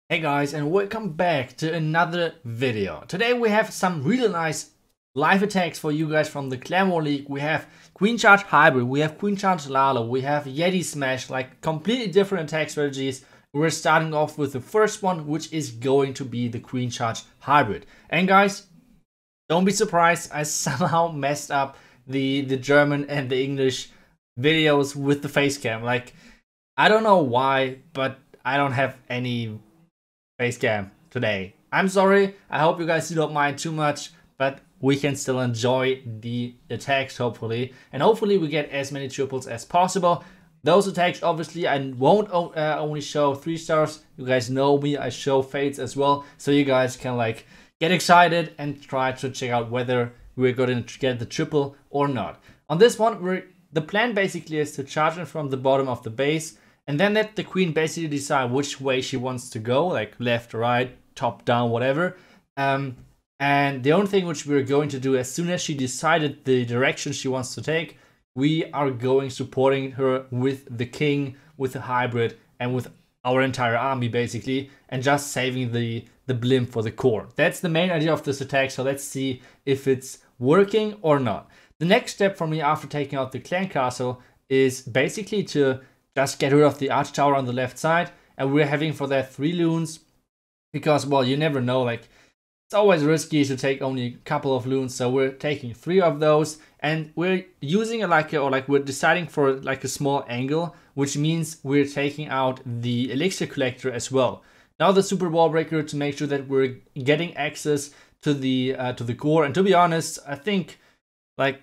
Hey guys, and welcome back to another video. Today we have some really nice live attacks for you guys from the Clan War League. We have Queen Charge Hybrid, we have Queen Charge LaLo, we have Yetis Smash, like completely different attack strategies. We're starting off with the first one, which is going to be the Queen Charge Hybrid. And guys, don't be surprised, I somehow messed up the German and the English videos with the face cam. Like, I don't know why, but I don't have any face cam today. I'm sorry, I hope you guys do not mind too much, but we can still enjoy the attacks hopefully, and hopefully we get as many triples as possible. Those attacks obviously I won't only show 3 stars. You guys know me, I show fates as well, so you guys can like get excited and try to check out whether we're going to get the triple or not. On this one, the plan basically is to charge it from the bottom of the base, and then let the queen basically decide which way she wants to go, like left, right, top, down, whatever. And the only thing which we're going to do as soon as she decided the direction she wants to take, we are going supporting her with the king, with the hybrid, and with our entire army basically, and just saving the blimp for the core. That's the main idea of this attack, so let's see if it's working or not. The next step for me after taking out the clan castle is basically to just get rid of the arch tower on the left side, and we're having for that 3 loons, because, well, you never know, like, it's always risky to take only a couple of loons, so we're taking 3 of those, and we're using we're deciding for like a small angle, which means we're taking out the elixir collector as well. Now the super wall breaker to make sure that we're getting access to the core, and to be honest, I think like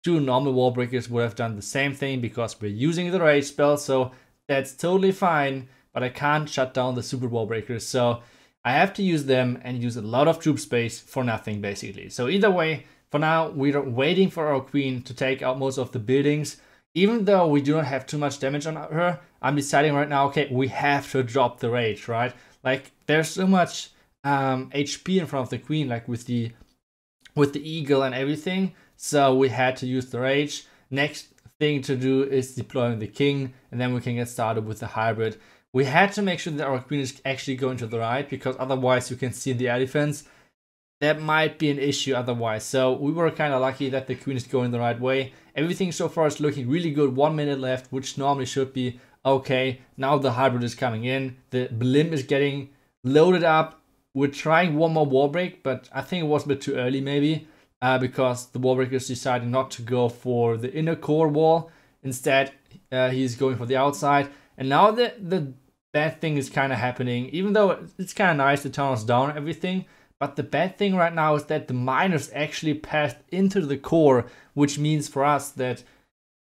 2 normal wall breakers would have done the same thing because we're using the rage spell, so that's totally fine, but I can't shut down the super wall breakers, so I have to use them and use a lot of troop space for nothing basically. So either way, for now we're waiting for our queen to take out most of the buildings. Even though we do not have too much damage on her, I'm deciding right now, okay, we have to drop the rage, right? Like, there's so much HP in front of the queen, like with the eagle and everything. So we had to use the rage. Next thing to do is deploying the king, and then we can get started with the hybrid. We had to make sure that our queen is actually going to the right, because otherwise you can see in the air defense that might be an issue otherwise. So we were kind of lucky that the queen is going the right way. Everything so far is looking really good. 1 minute left, which normally should be okay. Now the hybrid is coming in. The blimp is getting loaded up. We're trying one more wall break, but I think it was a bit too early maybe. Because the wall breakers decided not to go for the inner core wall. Instead, he's going for the outside. And now the bad thing is kind of happening. Even though it's kind of nice, the town is down and everything. But the bad thing right now is that the miners actually passed into the core. Which means for us that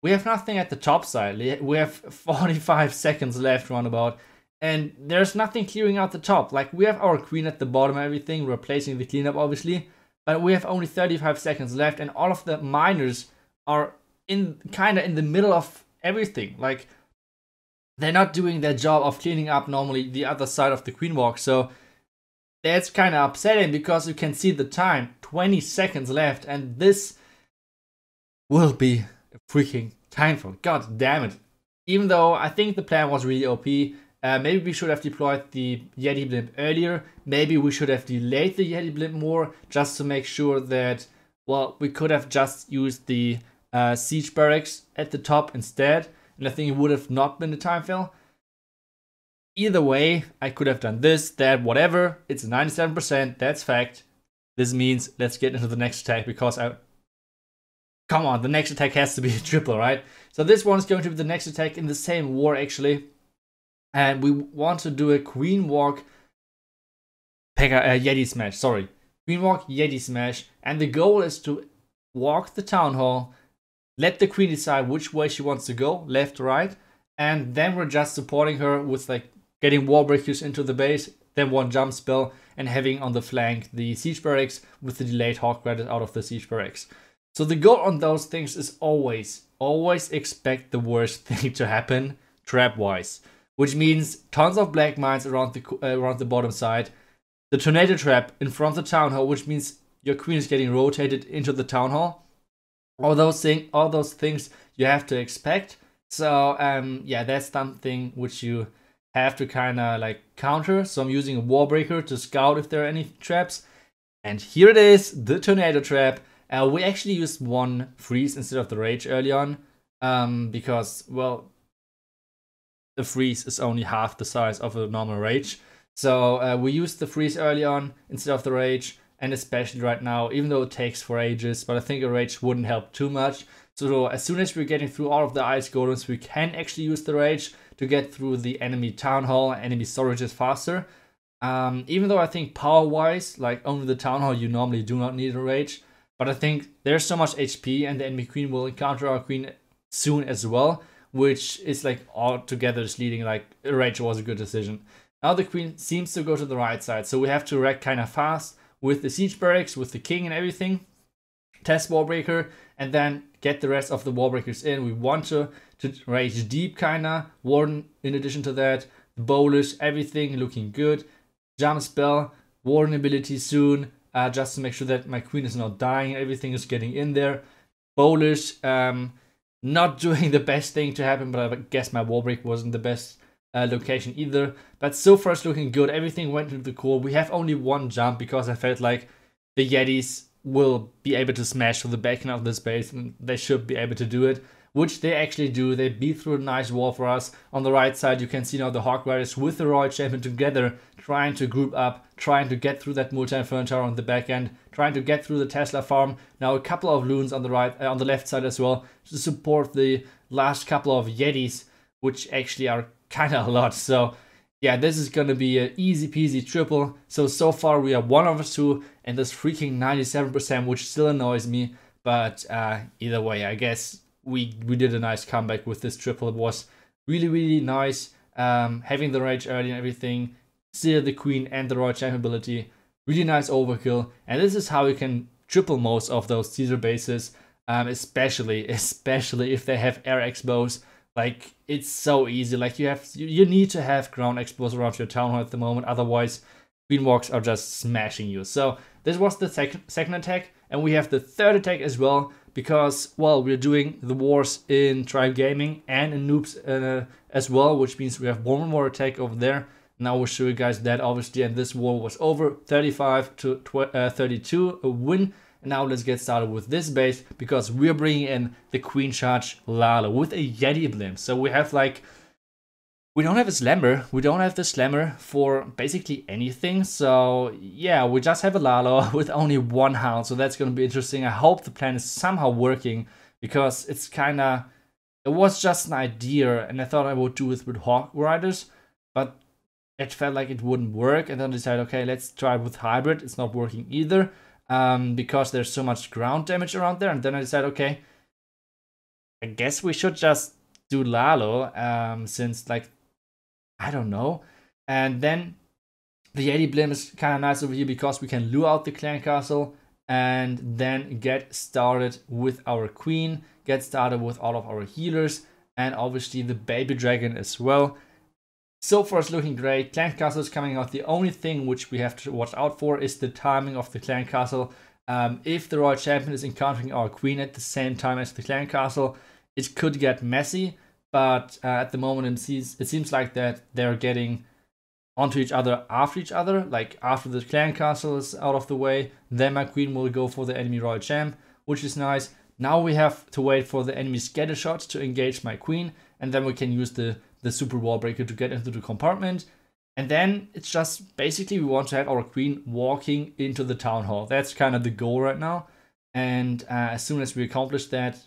we have nothing at the top side. We have 45 seconds left roundabout. And there's nothing clearing out the top. Like, we have our queen at the bottom and everything, replacing the cleanup obviously. But we have only 35 seconds left, and all of the miners are kind of in the middle of everything. Like, they're not doing their job of cleaning up normally the other side of the queen walk. So that's kind of upsetting, because you can see the time, 20 seconds left, and this will be a freaking timeful. God damn it. Even though I think the plan was really OP. Maybe we should have deployed the Yeti blimp earlier. Maybe we should have delayed the Yeti blimp more, just to make sure that, well, we could have just used the siege barracks at the top instead. And I think it would have not been a time fail. Either way, I could have done this, that, whatever. It's 97%, that's fact. This means let's get into the next attack, because come on, the next attack has to be a triple, right? So this one is going to be the next attack in the same war actually. And we want to do a Queen Walk Yeti Smash, sorry. Queen Walk Yeti Smash. And the goal is to walk the town hall, let the queen decide which way she wants to go, left or right. And then we're just supporting her with like getting wall breakers into the base, then one jump spell, and having on the flank the siege barracks with the delayed hawk riders out of the siege barracks. So the goal on those things is always expect the worst thing to happen, trap-wise. Which means tons of black mines around the bottom side. The tornado trap in front of the town hall, which means your queen is getting rotated into the town hall. All those things you have to expect. So yeah, that's something which you have to kind of like counter. So I'm using a Warbreaker to scout if there are any traps. And here it is, the Tornado Trap. We actually used one freeze instead of the Rage early on. Because, well, the freeze is only half the size of a normal Rage. So we used the freeze early on instead of the Rage. And especially right now, even though it takes for ages, but I think a Rage wouldn't help too much. So as soon as we're getting through all of the Ice Golems, we can actually use the Rage to get through the enemy Town Hall, enemy storages faster. Even though I think power-wise, like only the Town Hall, you normally do not need a Rage. But I think there's so much HP and the enemy Queen will encounter our Queen soon as well, which is like altogether is leading like a Rage was a good decision. Now the Queen seems to go to the right side, so we have to wreck kind of fast with the Siege Barracks, with the King and everything. Test Warbreaker, and then get the rest of the Warbreakers in. We want to rage deep kinda. Warden in addition to that. Bowlish, everything looking good. Jump spell, Warden ability soon. Just to make sure that my Queen is not dying. Everything is getting in there. Bowlish, not doing the best thing to happen, but I guess my Warbreak wasn't the best location either. But so far it's looking good. Everything went into the core. We have only one jump because I felt like the Yetis will be able to smash through the backing of this base, and they should be able to do it, which they actually do. They beat through a nice wall for us. On the right side you can see now the Hawk Riders with the Royal Champion together, trying to group up, trying to get through that multi-inferno tower on the back end, trying to get through the Tesla farm. Now a couple of loons on the right, on the left side as well, to support the last couple of Yetis, which actually are kind of a lot. So yeah, this is going to be an easy peasy triple. So far we are 1/2 and this freaking 97%, which still annoys me. But either way, I guess we did a nice comeback with this triple. It was really nice. Having the Rage early and everything. Still the Queen and the Royal Champion ability. Really nice overkill. And this is how you can triple most of those Caesar bases. Especially if they have air expos. Like, it's so easy. Like, you need to have ground expos around your town hall at the moment, otherwise Queen Walks are just smashing you. So this was the second attack, and we have the third attack as well, because, well, we're doing the wars in Tribe Gaming and in Noobs as well, which means we have one more attack over there. Now we'll show you guys that, obviously, and this war was over, 35 to 32, a win. Now let's get started with this base, because we're bringing in the Queen Charge LaLo with a Yeti blimp. So we have like, we don't have a Slammer, we don't have the Slammer for basically anything. So yeah, we just have a LaLo with only one Hound. So that's going to be interesting. I hope the plan is somehow working, because it's kind of, it was just an idea and I thought I would do it with Hawk Riders, but it felt like it wouldn't work. And then I decided, okay, let's try it with Hybrid. It's not working either. Because there's so much ground damage around there. And then I decided, okay, I guess we should just do LaLo, since, like, I don't know. And then the Yeti blimp is kind of nice over here, because we can lure out the clan castle and then get started with our Queen, get started with all of our healers, and obviously the baby dragon as well. So far it's looking great. Clan Castle is coming out. The only thing which we have to watch out for is the timing of the Clan Castle. If the Royal Champion is encountering our Queen at the same time as the Clan Castle, it could get messy. But at the moment it seems like that they're getting onto each other after each other. Like after the Clan Castle is out of the way, then my Queen will go for the enemy Royal Champ, which is nice. Now we have to wait for the enemy scatter shots to engage my Queen, and then we can use the Super Warbreaker to get into the compartment. And then it's just basically we want to have our Queen walking into the town hall. That's kind of the goal right now. And as soon as we accomplish that,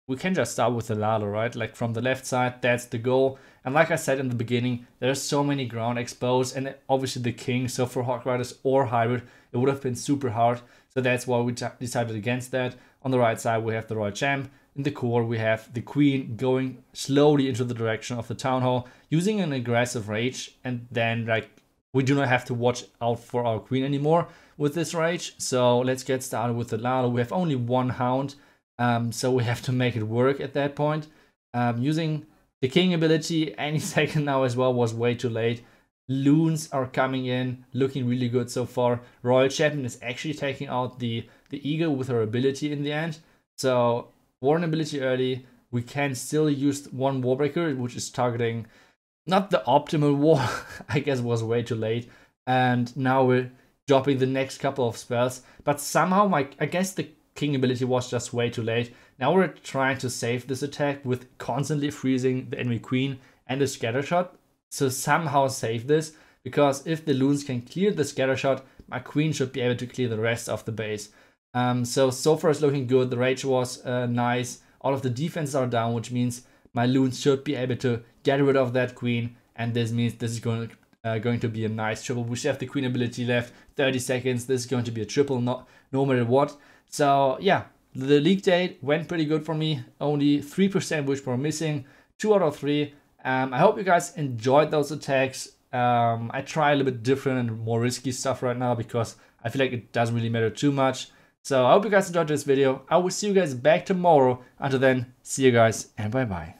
we can just start with the LaLo, right? Like from the left side, that's the goal. And like I said in the beginning, there's so many ground expos and obviously the King. So for Hawk Riders or Hybrid, it would have been super hard. So that's why we decided against that. On the right side, we have the Royal Champ. In the core, we have the Queen going slowly into the direction of the town hall, using an aggressive rage, and then like we do not have to watch out for our Queen anymore with this rage. So let's get started with the LaLo. We have only one Hound, so we have to make it work at that point. Using the King ability any second now as well was way too late. Loons are coming in, looking really good so far. Royal Champion is actually taking out the Eagle with her ability in the end. So Warden ability early, we can still use one Warbreaker, which is targeting not the optimal wall, I guess was way too late. And now we're dropping the next couple of spells. But somehow, I guess the king ability was just way too late. Now we're trying to save this attack with constantly freezing the enemy queen and a scatter shot. So somehow save this, because if the loons can clear the scatter shot, my queen should be able to clear the rest of the base. So far it's looking good. The rage was nice. All of the defenses are down, which means my loons should be able to get rid of that queen. And this means this is going to be a nice triple. We still have the queen ability left, 30 seconds. This is going to be a triple, no matter what. So yeah, the league date went pretty good for me. Only 3% which were missing, 2 out of 3. I hope you guys enjoyed those attacks. I try a little bit different and more risky stuff right now because I feel like it doesn't really matter too much. So I hope you guys enjoyed this video. I will see you guys back tomorrow. Until then, see you guys and bye bye.